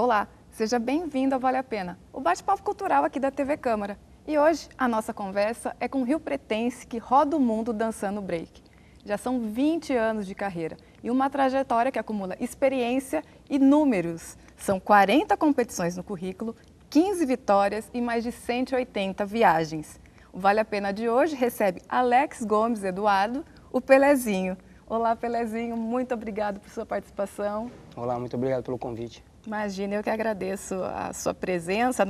Olá, seja bem-vindo ao Vale a Pena, o bate-papo cultural aqui da TV Câmara. E hoje a nossa conversa é com um rio-pretense que roda o mundo dançando break. Já são 20 anos de carreira e uma trajetória que acumula experiência e números. São 40 competições no currículo, 15 vitórias e mais de 180 viagens. O Vale a Pena de hoje recebe Alex Gomes Eduardo, o Pelezinho. Olá, Pelezinho, muito obrigado por sua participação. Olá, muito obrigado pelo convite. Imagina, eu que agradeço a sua presença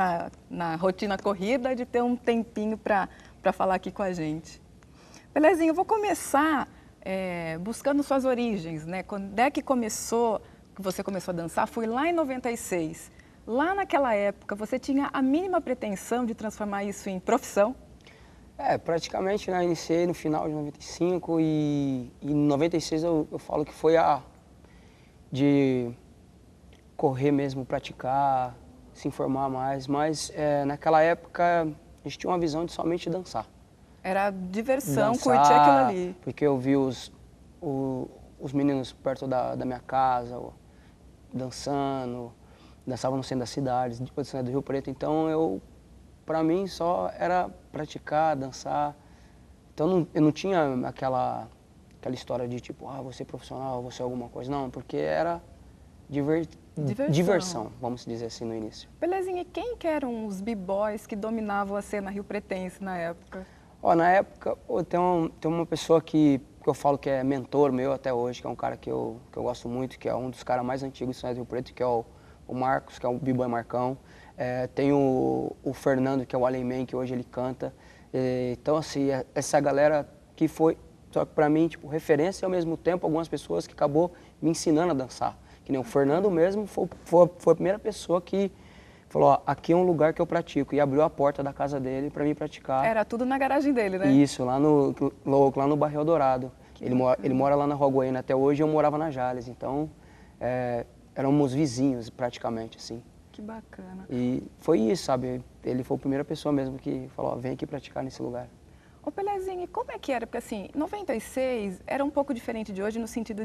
na rotina corrida, de ter um tempinho para falar aqui com a gente. Pelezinho, eu vou começar buscando suas origens, né? Quando é que você começou a dançar? Foi lá em 96. Lá naquela época, você tinha a mínima pretensão de transformar isso em profissão? Praticamente, né, iniciei no final de 95 e em 96 eu falo que foi de correr mesmo, praticar, se informar mais, mas naquela época a gente tinha uma visão de somente dançar. Era diversão, curtir aquilo ali. Porque eu vi os meninos perto da minha casa dançando, dançavam no centro da cidade, depois do centro do Rio Preto, então pra mim só era praticar, dançar. Então eu não tinha aquela história de tipo, vou ser profissional, vou ser alguma coisa, não, porque era diversão, vamos dizer assim, no início. Pelezinho, e quem que eram os b-boys que dominavam a cena rio-pretense na época? Na época, tem uma pessoa que eu falo que é mentor meu até hoje, que é um cara que eu gosto muito, que é um dos caras mais antigos do São Rio Preto, que é o Marcos, que é o b-boy Marcão. Tem o Fernando, que é o Alemão, que hoje ele canta. Então, assim, essa galera que foi, só que pra mim, tipo, referência e ao mesmo tempo algumas pessoas que acabou me ensinando a dançar. Que nem o Fernando mesmo foi a primeira pessoa que falou, aqui é um lugar que eu pratico, e abriu a porta da casa dele para mim praticar. Era tudo na garagem dele, né? Isso, lá no bairro Eldorado. Ele mora lá na Rua Goiânia até hoje, eu morava na Jales, então éramos vizinhos praticamente, assim. Que bacana. E foi isso, sabe? Ele foi a primeira pessoa mesmo que falou, vem aqui praticar nesse lugar. Ô Pelezinho, e como é que era? Porque assim, 96 era um pouco diferente de hoje no sentido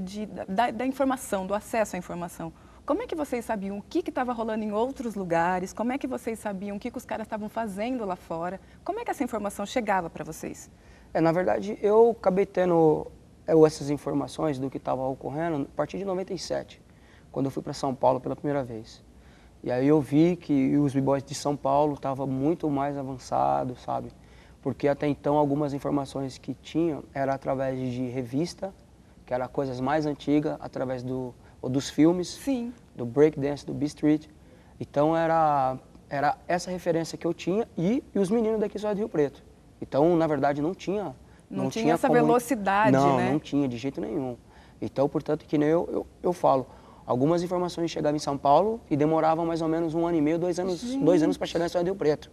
da informação, do acesso à informação. Como é que vocês sabiam o que estava rolando em outros lugares? Como é que vocês sabiam o que os caras estavam fazendo lá fora? Como é que essa informação chegava para vocês? Na verdade, eu acabei tendo essas informações do que estava ocorrendo a partir de 97, quando eu fui para São Paulo pela primeira vez. E aí eu vi que os b-boys de São Paulo estavam muito mais avançados, sabe? Porque até então algumas informações que tinham era através de revista, que era coisas mais antigas, através dos filmes, sim, do breakdance, do B-Street. Então era essa referência que eu tinha e os meninos daqui só de Rio Preto. Então, na verdade, não tinha essa velocidade, né? Não tinha de jeito nenhum. Então, portanto, que nem eu falo, algumas informações chegavam em São Paulo e demoravam mais ou menos 1 ano e meio, 2 anos para chegar em São Rio Preto.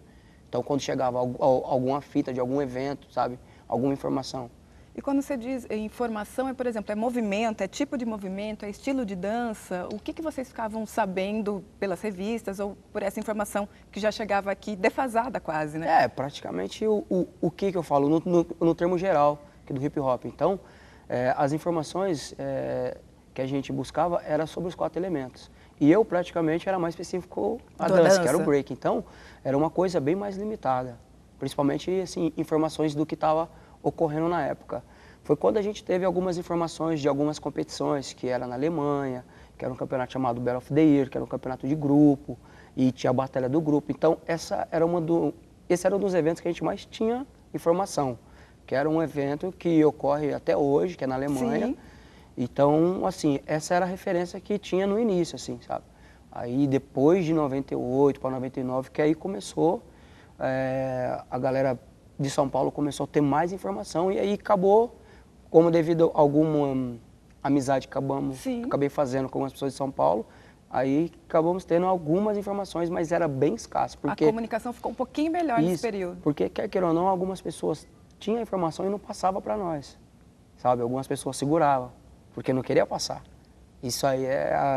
Então, quando chegava alguma fita de algum evento, sabe, alguma informação. E quando você diz informação, por exemplo, é movimento, é tipo de movimento, é estilo de dança, o que vocês ficavam sabendo pelas revistas ou por essa informação que já chegava aqui defasada quase, né? Praticamente o que eu falo no termo geral que do hip hop. Então, as informações que a gente buscava era sobre os 4 elementos. E eu praticamente era mais específico a dança, que era o break. Então, era uma coisa bem mais limitada. Principalmente, assim, informações do que estava ocorrendo na época. Foi quando a gente teve algumas informações de algumas competições, que era na Alemanha, que era um campeonato chamado Battle of the Year, que era um campeonato de grupo, e tinha a batalha do grupo. Então, esse era um dos eventos que a gente mais tinha informação, que era um evento que ocorre até hoje, que é na Alemanha. Sim. Então, assim, essa era a referência que tinha no início, assim, sabe? Aí, depois de 98 para 99, que aí começou, a galera de São Paulo começou a ter mais informação e aí acabou, como devido a alguma amizade que acabei fazendo com as pessoas de São Paulo, aí acabamos tendo algumas informações, mas era bem escasso. Porque a comunicação ficou um pouquinho melhor nesse período. Porque, quer queira ou não, algumas pessoas tinham a informação e não passavam para nós, sabe? Algumas pessoas seguravam, porque não queria passar. Isso aí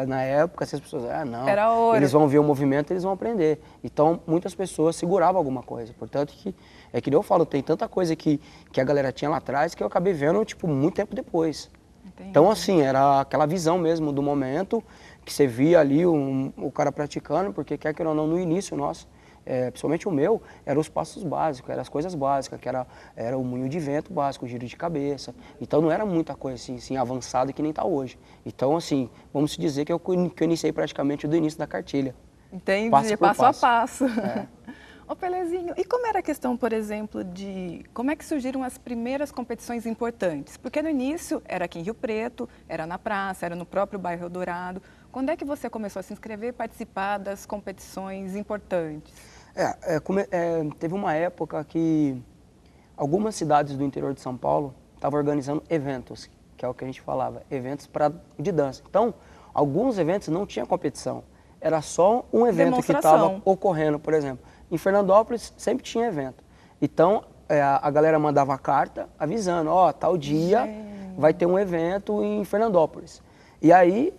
na época, se as pessoas, não, era ouro. Eles vão ver o movimento, eles vão aprender. Então, muitas pessoas seguravam alguma coisa. Portanto, que eu falo, tem tanta coisa que a galera tinha lá atrás que eu acabei vendo, tipo, muito tempo depois. Entendi. Então, assim, era aquela visão mesmo do momento que você via ali o cara praticando, porque quer que ou não, no início nosso, principalmente o meu, eram os passos básicos, eram as coisas básicas, que era o moinho de vento básico, o giro de cabeça. Então não era muita coisa assim avançada que nem está hoje. Então, assim, vamos dizer que eu iniciei praticamente do início da cartilha. Entendi, passo a passo. É. Ô Pelezinho, e como era a questão, por exemplo, de como é que surgiram as primeiras competições importantes? Porque no início era aqui em Rio Preto, era na praça, era no próprio bairro Eldorado. Quando é que você começou a se inscrever e participar das competições importantes? Teve uma época que algumas cidades do interior de São Paulo estavam organizando eventos, que é o que a gente falava, eventos de dança. Então, alguns eventos não tinha competição, era só um evento que estava ocorrendo, por exemplo. Em Fernandópolis sempre tinha evento. Então, a galera mandava carta avisando, ó, tal dia vai ter um evento em Fernandópolis. E aí,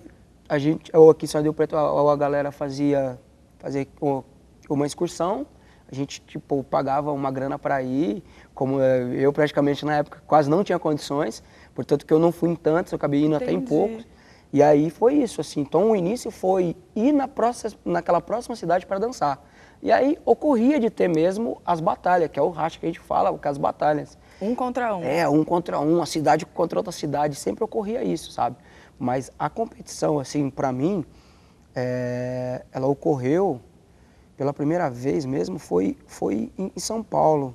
eu aqui em São Rio Preto, a galera fazia uma excursão, a gente, tipo, pagava uma grana para ir, como eu praticamente na época quase não tinha condições, portanto que eu não fui em tantos, eu acabei indo até em poucos. E aí foi isso, assim, então o início foi ir naquela próxima cidade para dançar. E aí ocorria de ter mesmo as batalhas, que é o racha que a gente fala, que é as batalhas. Um contra um. Um contra um, a cidade contra outra cidade, sempre ocorria isso, sabe? Mas a competição, assim, para mim, ela ocorreu pela primeira vez mesmo, foi em São Paulo.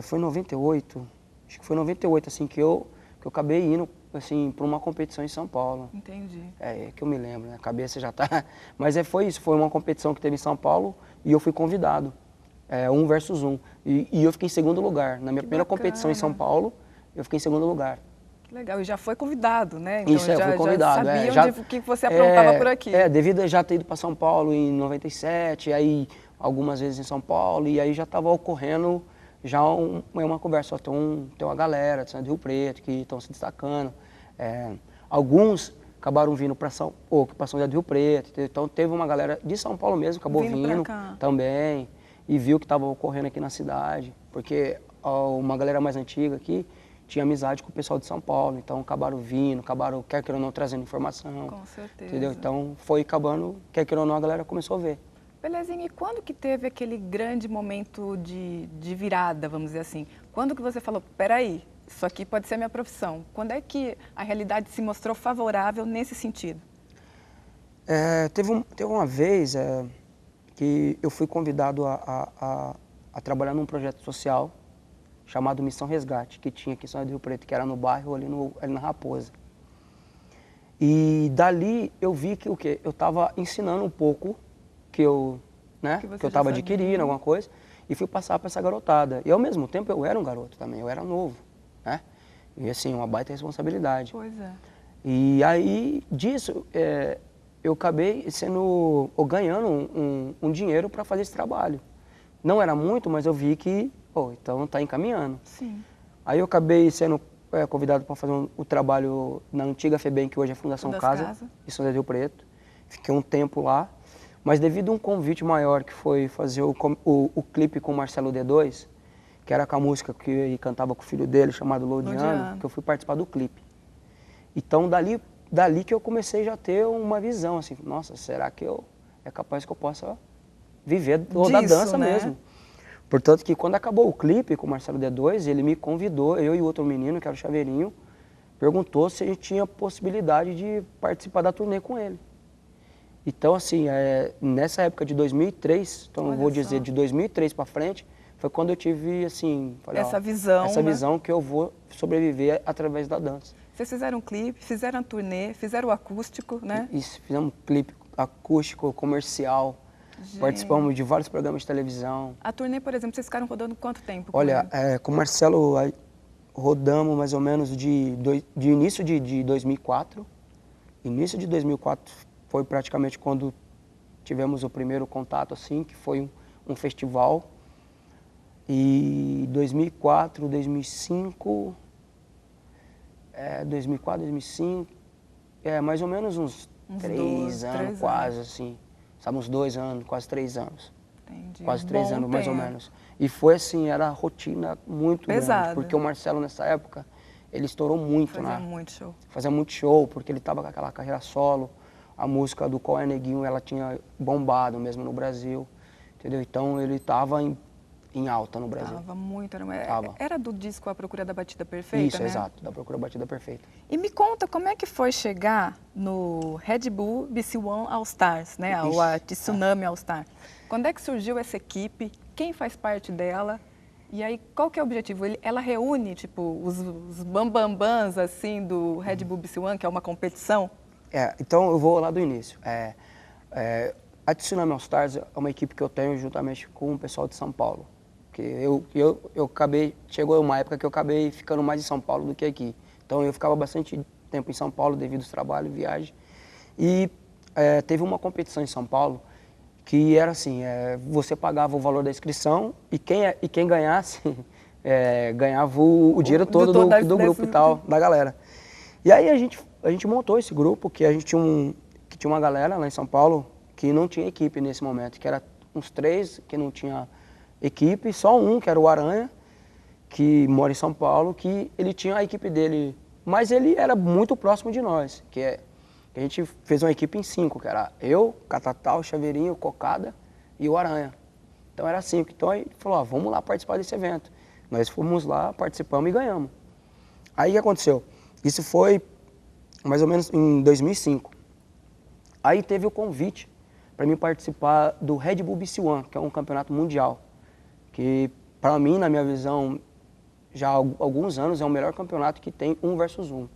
Foi em 98, acho que foi em 98, assim, que eu acabei indo, assim, para uma competição em São Paulo. Entendi. Que eu me lembro, né? A cabeça já tá... Mas foi isso, foi uma competição que teve em São Paulo e eu fui convidado, 1 versus 1. E eu fiquei em segundo lugar. Na minha primeira competição em São Paulo, eu fiquei em segundo lugar. Que legal, e já foi convidado, né? Então isso, eu fui convidado. Já sabiam o que você aprontava por aqui. Devido a já ter ido para São Paulo em 97, aí algumas vezes em São Paulo, e aí já estava ocorrendo já uma conversa. Tem uma galera de Rio Preto que estão se destacando. Alguns acabaram vindo para São José do Rio Preto, então teve uma galera de São Paulo mesmo, acabou vindo também, e viu o que estava ocorrendo aqui na cidade, porque uma galera mais antiga aqui tinha amizade com o pessoal de São Paulo, então acabaram vindo, quer queira ou não, trazendo informação. Com certeza. Entendeu? Então foi acabando, quer queira ou não, a galera começou a ver. Belezinha, e quando que teve aquele grande momento de virada, vamos dizer assim? Quando que você falou, peraí, isso aqui pode ser a minha profissão? Quando é que a realidade se mostrou favorável nesse sentido? Teve uma vez que eu fui convidado a trabalhar num projeto social chamado Missão Resgate, que tinha aqui em São José do Rio Preto, que era no bairro ali na Raposa. E dali eu vi que eu estava ensinando um pouco que eu estava adquirindo alguma coisa, e fui passar para essa garotada. E ao mesmo tempo eu era um garoto também, eu era novo, né? E assim, uma baita responsabilidade. Pois é. E aí disso eu acabei ganhando um dinheiro para fazer esse trabalho. Não era muito, mas eu vi que, então está encaminhando. Sim. Aí eu acabei sendo convidado para fazer o trabalho na antiga FEBEM, que hoje é Fundação Casa, em São José do Rio Preto. Fiquei um tempo lá, mas devido a um convite maior, que foi fazer o clipe com o Marcelo D2, que era com a música que ele cantava com o filho dele, chamado Lodiano, que eu fui participar do clipe. Então, dali que eu comecei já a ter uma visão, assim, nossa, será que é capaz que eu possa viver da dança, né? Mesmo? Portanto, que quando acabou o clipe com o Marcelo D2, ele me convidou, eu e outro menino, que era o Chaveirinho, perguntou se a gente tinha possibilidade de participar da turnê com ele. Então, assim, nessa época de 2003, então eu vou dizer de 2003 para frente, foi quando eu tive, assim, falei, essa visão que eu vou sobreviver através da dança. Vocês fizeram um clipe, fizeram a turnê, fizeram o acústico, né? Isso, fizemos um clipe acústico, comercial, participamos de vários programas de televisão. A turnê, por exemplo, vocês ficaram rodando quanto tempo? Olha, com o Marcelo rodamos mais ou menos de início de 2004. Início de 2004 foi praticamente quando tivemos o primeiro contato, assim, que foi um festival. E 2004, 2005, 2005, mais ou menos uns 3 anos, quase, assim. Sabe, uns 2 anos, quase 3 anos. Entendi. Quase 3 anos, mais ou menos. E foi assim, era rotina muito pesada, grande, porque o Marcelo, nessa época, ele estourou muito, né? Fazia muito show. Fazia muito show, porque ele estava com aquela carreira solo. a música do Qual é Neguinho, ela tinha bombado mesmo no Brasil, entendeu? Então ele estava em alta no Brasil. Tava muito, Tava. era do disco A Procura da Batida Perfeita, Isso, né? exato, da Procura da Batida Perfeita. E me conta como é que foi chegar no Red Bull BC One All Stars, né? O Tsunami All Stars. Quando é que surgiu essa equipe? Quem faz parte dela? E aí, qual que é o objetivo? Ela reúne, tipo, os bambambãs, assim, do Red Bull BC One, que é uma competição? Então eu vou lá do início. A Tsunami All Stars é uma equipe que eu tenho juntamente com o pessoal de São Paulo. Que eu acabei, chegou uma época que eu acabei ficando mais em São Paulo do que aqui. Então eu ficava bastante tempo em São Paulo devido aos trabalhos, viagem. E teve uma competição em São Paulo que era assim, você pagava o valor da inscrição e quem ganhasse ganhava o dinheiro todo do grupo e tal, da galera. E aí a gente montou esse grupo, que a gente tinha uma galera lá em São Paulo que não tinha equipe nesse momento, que era uns 3 que não tinha equipe, só um, que era o Aranha, que mora em São Paulo, que ele tinha a equipe dele, mas ele era muito próximo de nós, a gente fez uma equipe em 5, que era eu, Catatal, Chaveirinho, Cocada e o Aranha. Então era 5. Então aí falou, vamos lá participar desse evento. Nós fomos lá, participamos e ganhamos. Aí o que aconteceu? Isso foi mais ou menos em 2005. Aí teve o convite para mim participar do Red Bull BC One, que é um campeonato mundial, que para mim, na minha visão, já há alguns anos é o melhor campeonato que tem 1 versus 1.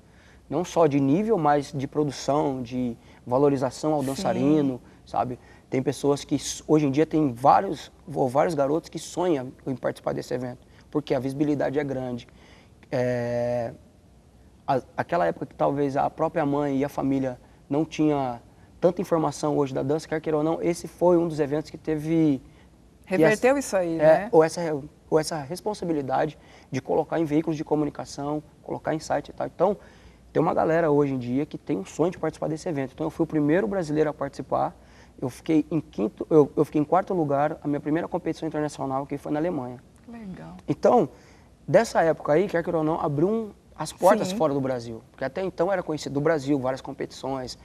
Não só de nível, mas de produção, de valorização ao dançarino, sabe? Tem pessoas que, hoje em dia, tem vários garotos que sonham em participar desse evento, porque a visibilidade é grande. Aquela época que talvez a própria mãe e a família não tinha tanta informação hoje da dança, quer queira ou não, esse foi um dos eventos que teve... Reverteu isso aí, né? Ou essa responsabilidade de colocar em veículos de comunicação, colocar em site e tal. Então, tem uma galera hoje em dia que tem um sonho de participar desse evento. Então, eu fui o primeiro brasileiro a participar. Eu fiquei em em 4º lugar, a minha primeira competição internacional, que foi na Alemanha. Legal. Então, dessa época aí, quer queira ou não, abriu as portas fora do Brasil. Porque até então era conhecido do Brasil, várias competições,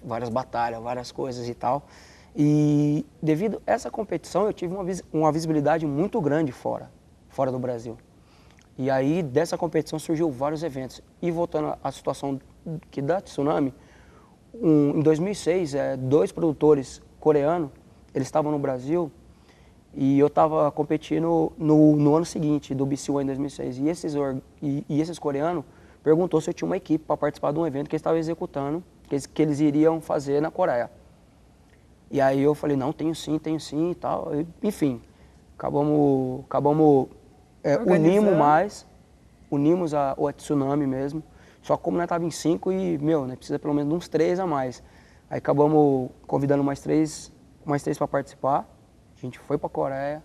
várias batalhas, várias coisas e tal. E devido a essa competição, eu tive uma visibilidade muito grande fora do Brasil. E aí, dessa competição, surgiu vários eventos. E voltando à situação que da Tsunami, em 2006, 2 produtores coreanos, eles estavam no Brasil e eu estava competindo no ano seguinte, do BC One em 2006. E esses coreanos perguntou se eu tinha uma equipe para participar de um evento que eles estavam executando, que eles iriam fazer na Coreia. E aí eu falei, não, tenho sim e tal. Enfim, acabamos unimos a Tsunami mesmo. Só que como nós estávamos em 5 e, nós precisa pelo menos de uns 3 a mais. Aí acabamos convidando mais três para participar. A gente foi para a Coreia,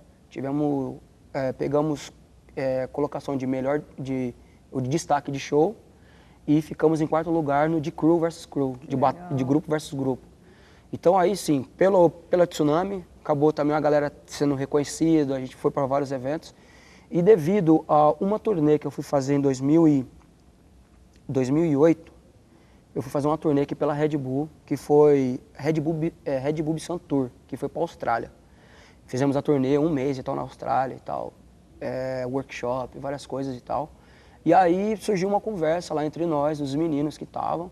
pegamos colocação de destaque de show e ficamos em 4º lugar no de crew versus crew, de grupo versus grupo. Então aí sim, pela Tsunami, acabou também a galera sendo reconhecida, a gente foi para vários eventos. E devido a uma turnê que eu fui fazer em 2008, eu fui fazer uma turnê aqui pela Red Bull, que foi Red Bull Sun Tour, que foi para a Austrália. Fizemos a turnê 1 mês e tal na Austrália e tal, workshop, várias coisas e tal. E aí surgiu uma conversa lá entre nós, os meninos que estavam,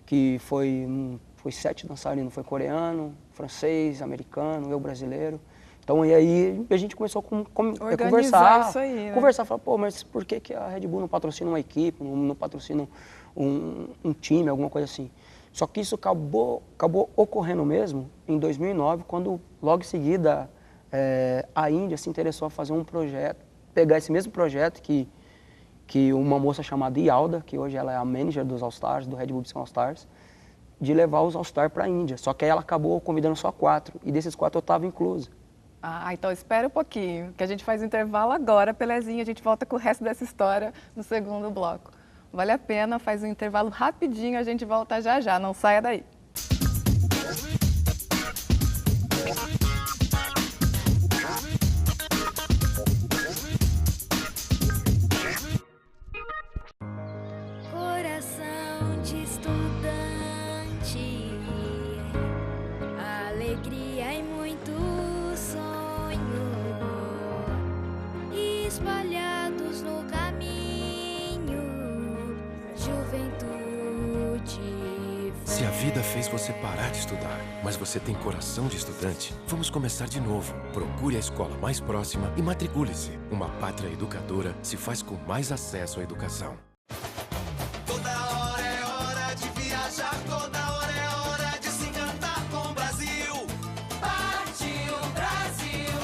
que foi 7 dançarinos, foi coreano, francês, americano, eu brasileiro. Então, e aí a gente começou a conversar, isso aí, né? Conversar, falar, pô, mas por que a Red Bull não patrocina uma equipe, não patrocina um time, alguma coisa assim? Só que isso acabou ocorrendo mesmo em 2009, quando logo em seguida a Índia se interessou a fazer um projeto, pegar esse mesmo projeto que uma moça chamada Yalda, que hoje ela é a manager dos All Stars, do Red Bull All Stars, de levar os All Stars para a Índia. Só que aí ela acabou convidando só 4, e desses 4 eu estava incluso. Ah, então espera um pouquinho, que a gente faz o intervalo agora, Pelezinho, a gente volta com o resto dessa história no 2º bloco. Vale a pena, faz um intervalo rapidinho, a gente volta já já, não saia daí. Coração de estudante, espalhados no caminho, juventude. Se a vida fez você parar de estudar, mas você tem coração de estudante, vamos começar de novo. Procure a escola mais próxima e matricule-se. Uma pátria educadora se faz com mais acesso à educação. Toda hora é hora de viajar, toda hora é hora de se encantar com o Brasil. Partiu Brasil,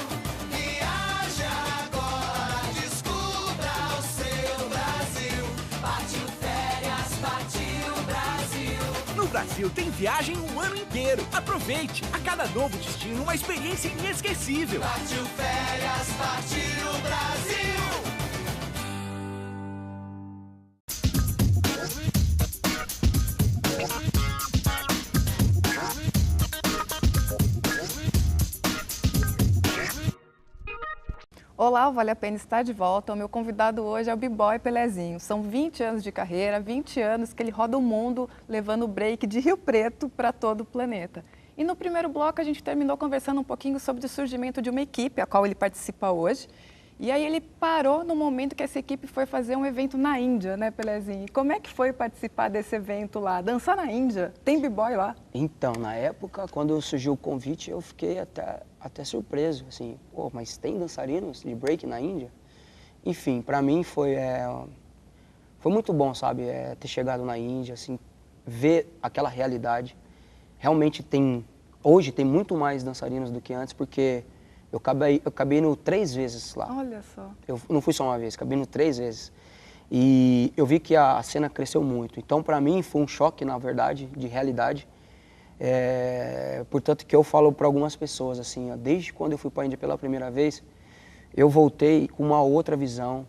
viaja agora, descubra o seu Brasil. Partiu férias, partiu Brasil. No Brasil tem viagem o ano inteiro. Aproveite! A cada novo destino, uma experiência inesquecível. Partiu férias, partiu Brasil. Olá, o Vale a Pena está de volta. O meu convidado hoje é o B-Boy Pelezinho. São 20 anos de carreira, 20 anos que ele roda o mundo levando o break de Rio Preto para todo o planeta. E no primeiro bloco a gente terminou conversando um pouquinho sobre o surgimento de uma equipe, a qual ele participa hoje. E aí ele parou no momento que essa equipe foi fazer um evento na Índia, né, Pelezinho? E como é que foi participar desse evento lá? Dançar na Índia? Tem B-Boy lá? Então, na época, quando surgiu o convite, eu fiquei até surpreso, assim, pô, mas tem dançarinos de break na Índia? Enfim, para mim foi muito bom, sabe, ter chegado na Índia, assim, ver aquela realidade. Realmente hoje tem muito mais dançarinos do que antes, porque eu acabei indo 3 vezes lá. Olha só. Eu não fui só uma vez, acabei indo 3 vezes. E eu vi que a cena cresceu muito. Então, para mim, foi um choque, na verdade, de realidade. Portanto, que eu falo para algumas pessoas, assim, ó, desde quando eu fui para a Índia pela primeira vez, eu voltei com uma outra visão.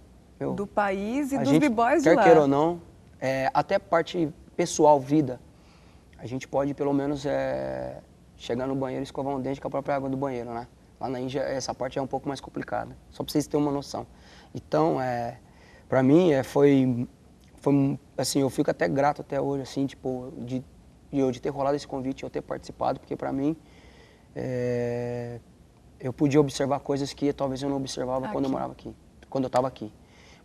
Do país e a dos gente, B-Boys de lá. quer queira ou não, até parte pessoal, vida, a gente pode, pelo menos, chegar no banheiro e escovar um dente com a própria água do banheiro, né? Lá na Índia, essa parte é um pouco mais complicada, só para vocês terem uma noção. Então, para mim, foi, assim, eu fico até grato até hoje, assim, tipo, de ter rolado esse convite, eu ter participado, porque para mim, eu podia observar coisas que talvez eu não observava quando eu morava aqui, quando eu estava aqui.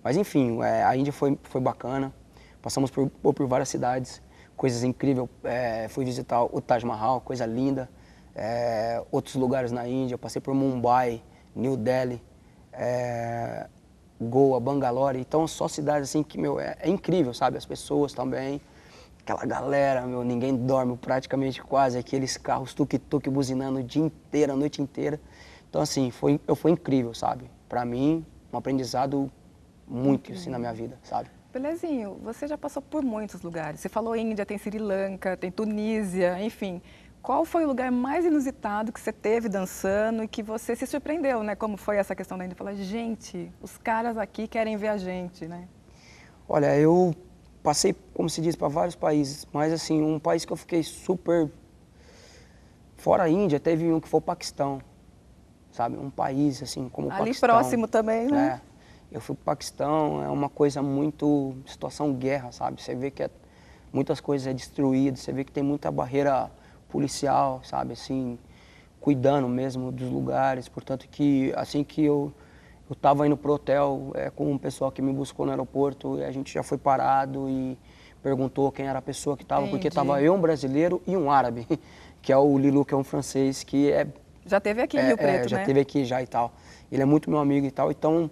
Mas enfim, a Índia foi bacana, passamos por várias cidades, coisas incríveis, fui visitar o Taj Mahal, coisa linda, outros lugares na Índia, eu passei por Mumbai, New Delhi, Goa, Bangalore, então só cidades assim que, meu, é incrível, sabe, as pessoas também. Aquela galera, meu, ninguém dorme praticamente quase, aqueles carros tuk-tuk buzinando o dia inteiro, a noite inteira. Então, assim, foi incrível, sabe? Pra mim, um aprendizado muito, assim, na minha vida, sabe? Pelezinho, você já passou por muitos lugares. Você falou Índia, tem Sri Lanka, tem Tunísia, enfim. Qual foi o lugar mais inusitado que você teve dançando e que você se surpreendeu, né? Como foi essa questão da Índia? Falar, gente, os caras aqui querem ver a gente, né? Olha, eu passei, como se diz, para vários países, mas assim, um país que eu fiquei super... Fora a Índia, teve um que foi o Paquistão, sabe? Um país, assim, como o Paquistão. Ali próximo também, né? Eu fui para o Paquistão, é uma coisa muito... situação guerra, sabe? Você vê que muitas coisas é destruído, você vê que tem muita barreira policial, sabe? Assim, cuidando mesmo dos lugares, portanto que, assim que eu estava indo pro hotel com um pessoal que me buscou no aeroporto, e a gente já foi parado e perguntou quem era a pessoa que estava, porque estava eu, um brasileiro e um árabe, que é o Lilu, que é um francês, que já esteve aqui em Rio Preto, já né? esteve aqui já e tal. Ele é muito meu amigo e tal, então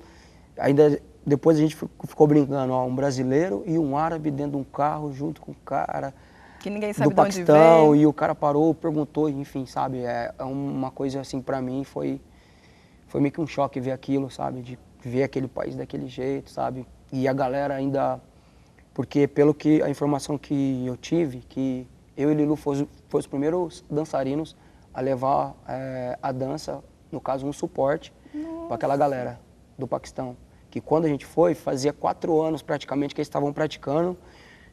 ainda depois a gente ficou brincando, ó, um brasileiro e um árabe dentro de um carro junto com o cara que ninguém sabe do de onde Paquistão, veio. e o cara parou, perguntou, enfim, sabe? É uma coisa assim, pra mim, foi meio que um choque ver aquilo, sabe? De ver aquele país daquele jeito, sabe? E a galera ainda... Porque a informação que eu tive, que eu e Lilu fosse os primeiros dançarinos a levar a dança, no caso, um suporte para aquela galera do Paquistão. Que quando a gente foi, fazia 4 anos praticamente que eles estavam praticando,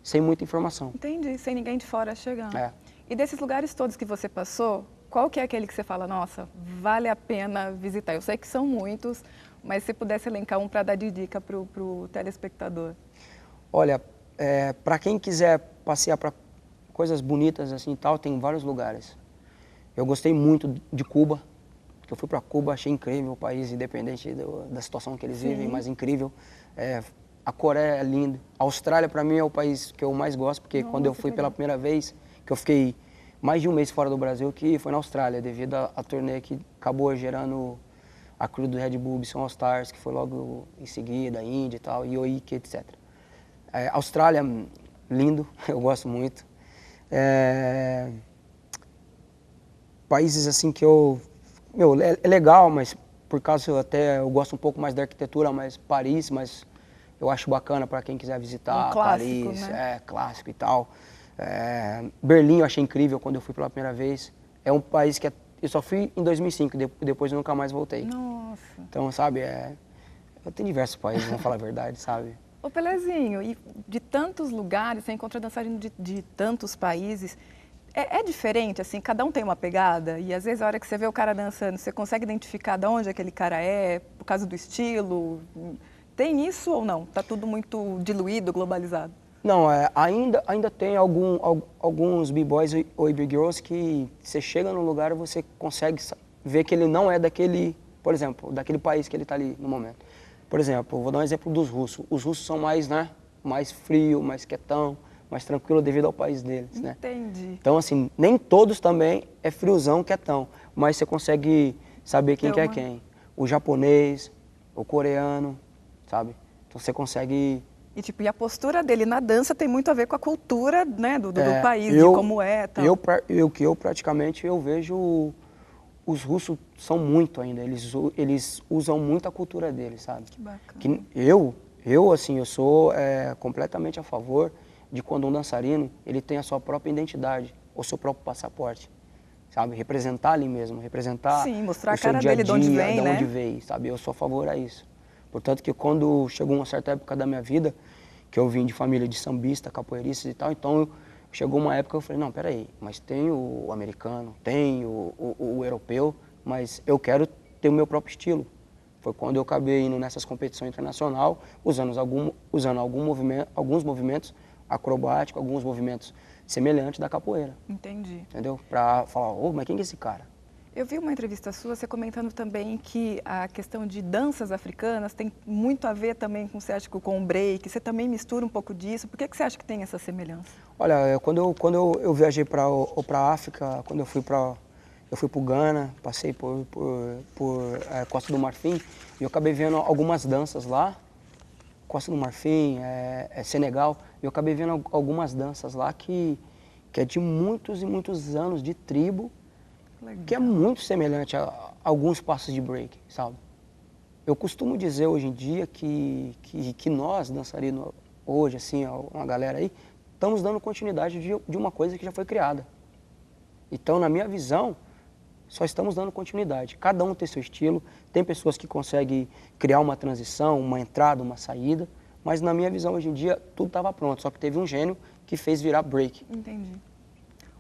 sem muita informação. Entendi, sem ninguém de fora chegando. É. E desses lugares todos que você passou, qual que é aquele que você fala, nossa, vale a pena visitar? Eu sei que são muitos, mas se pudesse elencar um para dar de dica para o telespectador. Olha, para quem quiser passear para coisas bonitas assim e tal, tem vários lugares. Eu gostei muito de Cuba, Porque eu fui para Cuba, achei incrível o país, independente da situação que eles vivem, mas incrível. A Coreia é lindo. A Austrália, para mim, é o país que eu mais gosto, porque quando eu fui pela primeira vez, que eu fiquei mais de um mês fora do Brasil, que foi na Austrália, devido à turnê que acabou gerando a crew do Red Bull Bison All Stars, que foi logo em seguida, a Índia e tal, Ioik, etc. Austrália, lindo, eu gosto muito. Países assim que é legal, mas por causa eu gosto um pouco mais da arquitetura, mas Paris, mas eu acho bacana para quem quiser visitar. Um clássico, Paris, né? Clássico e tal. Berlim eu achei incrível quando eu fui pela primeira vez. É um país que eu só fui em 2005, depois eu nunca mais voltei. Nossa. Então, sabe, eu tenho diversos países, vamos falar a verdade, sabe? Ô Pelezinho, e de tantos lugares, você encontra dançarino de tantos países, é diferente, assim, cada um tem uma pegada? E às vezes a hora que você vê o cara dançando, você consegue identificar de onde aquele cara é, por causa do estilo? Tem isso ou não? Tá tudo muito diluído, globalizado? Não, ainda tem alguns b-boys ou b-girls que você chega num lugar e você consegue ver que ele não é daquele, por exemplo, daquele país que ele está ali no momento. Por exemplo, vou dar um exemplo dos russos. Os russos são mais, né, mais frio, mais quietão, mais tranquilo devido ao país deles, né? Entendi. Então, assim, nem todos também é friozão, quietão, mas você consegue saber quem que é quem. O japonês, o coreano, sabe? Então você consegue... E a postura dele na dança tem muito a ver com a cultura, né, do país, de como é, tal. Eu praticamente vejo os russos são muito ainda, eles usam muito a cultura deles, sabe? Que bacana. Que eu sou completamente a favor de quando um dançarino, ele tem a sua própria identidade, ou seu próprio passaporte, sabe? Representar ali mesmo, representar Sim, mostrar o a seu cara dia a dele, de onde dia, vem, de né? onde veio, sabe? Eu sou a favor a isso. Portanto que quando chegou uma certa época da minha vida, que eu vim de família de sambista, capoeiristas e tal, então chegou uma época que eu falei, não, peraí, mas tem o americano, tem o europeu, mas eu quero ter o meu próprio estilo. Foi quando eu acabei indo nessas competições internacionais, usando alguns movimentos acrobáticos, alguns movimentos semelhantes da capoeira. Entendi. Entendeu? Pra falar, mas quem é esse cara? Eu vi uma entrevista sua, você comentando também que a questão de danças africanas tem muito a ver também com, você acha, com o break, você também mistura um pouco disso, por que você acha que tem essa semelhança? Olha, quando eu viajei para a África, quando eu fui para o Ghana, passei por Costa do Marfim, e eu acabei vendo algumas danças lá, Costa do Marfim, Senegal, e eu acabei vendo algumas danças lá que é de muitos e muitos anos de tribo, Legal. Que é muito semelhante a alguns passos de break, sabe? Eu costumo dizer hoje em dia que nós, dançarinos, hoje, assim, uma galera aí, estamos dando continuidade de uma coisa que já foi criada. Então, na minha visão, só estamos dando continuidade. Cada um tem seu estilo, tem pessoas que conseguem criar uma transição, uma entrada, uma saída, mas na minha visão, hoje em dia, tudo estava pronto, só que teve um gênio que fez virar break. Entendi.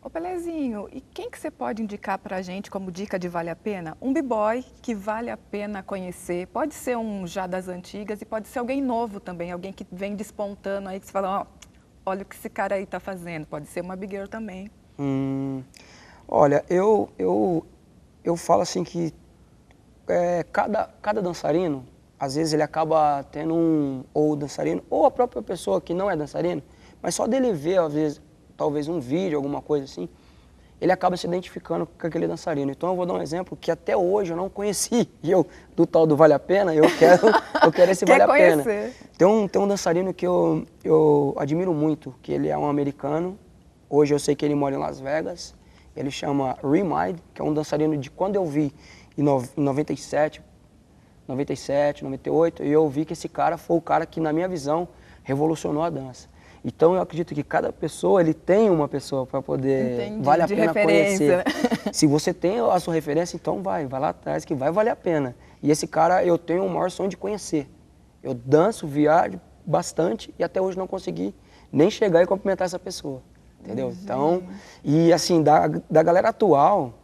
Ô Pelezinho, e quem que você pode indicar pra gente como dica de vale a pena? Um b-boy que vale a pena conhecer, pode ser um já das antigas e pode ser alguém novo também, alguém que vem despontando aí, que você fala, olha o que esse cara aí tá fazendo, pode ser uma big girl também. Olha, eu falo assim que cada dançarino, às vezes ele acaba tendo ou dançarino, ou a própria pessoa que não é dançarino, mas só dele ver, às vezes, talvez um vídeo, alguma coisa assim, ele acaba se identificando com aquele dançarino. Então eu vou dar um exemplo que até hoje eu não conheci, e do tal do Vale a Pena, eu quero esse Vale a Pena. Tem um dançarino que eu admiro muito, que ele é um americano, hoje eu sei que ele mora em Las Vegas, ele chama Remind, que é um dançarino de quando eu vi em 97, 98, e eu vi que esse cara foi o cara que, na minha visão, revolucionou a dança. Então eu acredito que cada pessoa, ele tem uma pessoa para poder, vale a pena conhecer. Se você tem a sua referência, então vai lá atrás que vai valer a pena. E esse cara eu tenho o maior sonho de conhecer. Eu danço, viajo bastante e até hoje não consegui nem chegar e cumprimentar essa pessoa, entendeu? Então, e assim, da galera atual,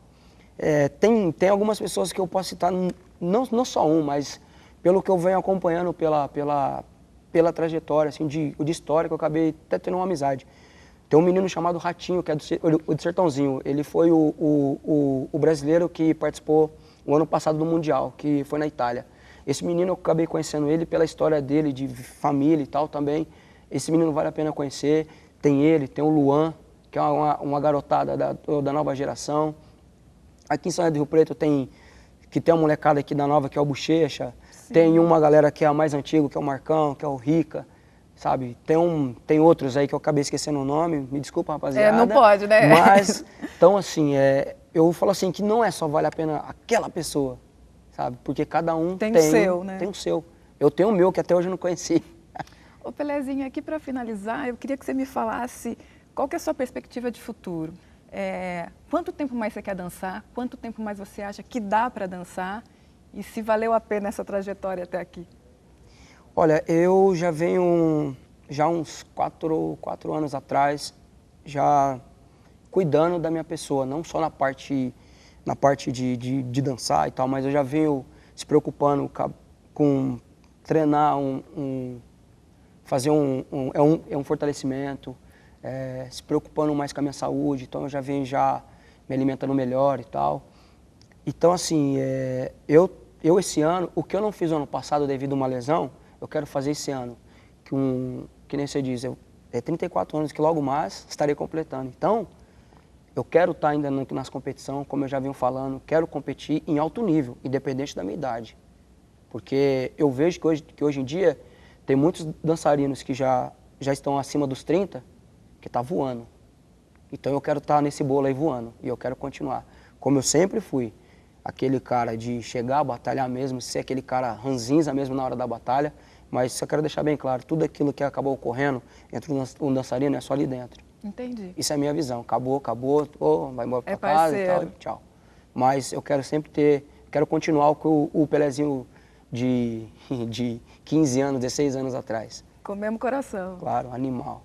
tem algumas pessoas que eu posso citar, não só mas pelo que eu venho acompanhando pela trajetória, assim, de história, que eu acabei até tendo uma amizade. Tem um menino chamado Ratinho, que é do Sertãozinho. Ele foi o brasileiro que participou o ano passado no Mundial, que foi na Itália. Esse menino, eu acabei conhecendo ele pela história dele, de família e tal também. Esse menino vale a pena conhecer. Tem ele, tem o Luan, que é uma garotada da nova geração. Aqui em São José do Rio Preto tem uma molecada aqui da nova, que é o Bochecha. Sim. Tem uma galera que é a mais antiga, que é o Marcão, que é o Rica, sabe? Tem outros aí que eu acabei esquecendo o nome, me desculpa, rapaziada. Não pode, né? Mas, então assim, eu falo assim, que não é só vale a pena aquela pessoa, sabe? Porque cada um tem o seu, né? Tem o seu. Eu tenho o meu, que até hoje eu não conheci. Ô Pelezinho, aqui para finalizar, eu queria que você me falasse qual que é a sua perspectiva de futuro. Quanto tempo mais você quer dançar? Quanto tempo mais você acha que dá para dançar? E se valeu a pena essa trajetória até aqui? Olha, eu já venho, já uns 4 anos atrás, já cuidando da minha pessoa, não só na parte de dançar e tal, mas eu já venho se preocupando com treinar, fazer um fortalecimento, se preocupando mais com a minha saúde, então eu já venho me alimentando melhor e tal. Então assim, eu esse ano, o que eu não fiz no ano passado devido a uma lesão, eu quero fazer esse ano, que nem você diz, 34 anos que logo mais estarei completando. Então, eu quero estar ainda nas competições, como eu já venho falando, quero competir em alto nível, independente da minha idade. Porque eu vejo que hoje em dia tem muitos dançarinos que já estão acima dos 30, que tá voando. Então eu quero estar nesse bolo aí voando, e eu quero continuar. Como eu sempre fui, aquele cara de chegar, batalhar mesmo, ser aquele cara ranzinza mesmo na hora da batalha, mas só quero deixar bem claro, tudo aquilo que acabou ocorrendo entre um dançarino é só ali dentro. Entendi. Isso é a minha visão. Acabou, vai embora pra casa e tal, tchau. Mas eu quero sempre quero continuar com o Pelezinho de 15 anos, 16 anos atrás. Com o mesmo coração. Claro, animal.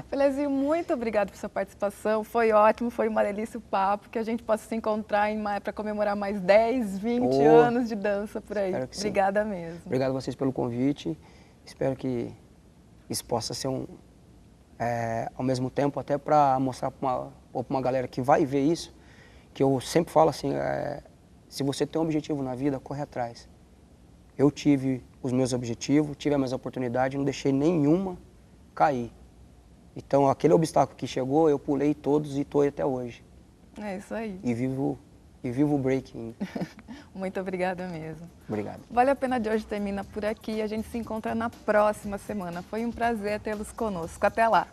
Pelezinho, muito obrigado por sua participação. Foi ótimo, foi uma delícia o papo. Que a gente possa se encontrar para comemorar mais 10, 20 anos de dança por aí. Obrigada mesmo. Obrigado a vocês pelo convite. Espero que isso possa ser ao mesmo tempo, até para mostrar para uma galera que vai ver isso, que eu sempre falo assim, se você tem um objetivo na vida, corre atrás. Eu tive os meus objetivos, tive as minhas oportunidades, não deixei nenhuma cair. Então, aquele obstáculo que chegou, eu pulei todos e estou até hoje. É isso aí. E vivo o breaking. Muito obrigada mesmo. Obrigado. Vale a Pena de hoje termina por aqui. A gente se encontra na próxima semana. Foi um prazer tê-los conosco. Até lá.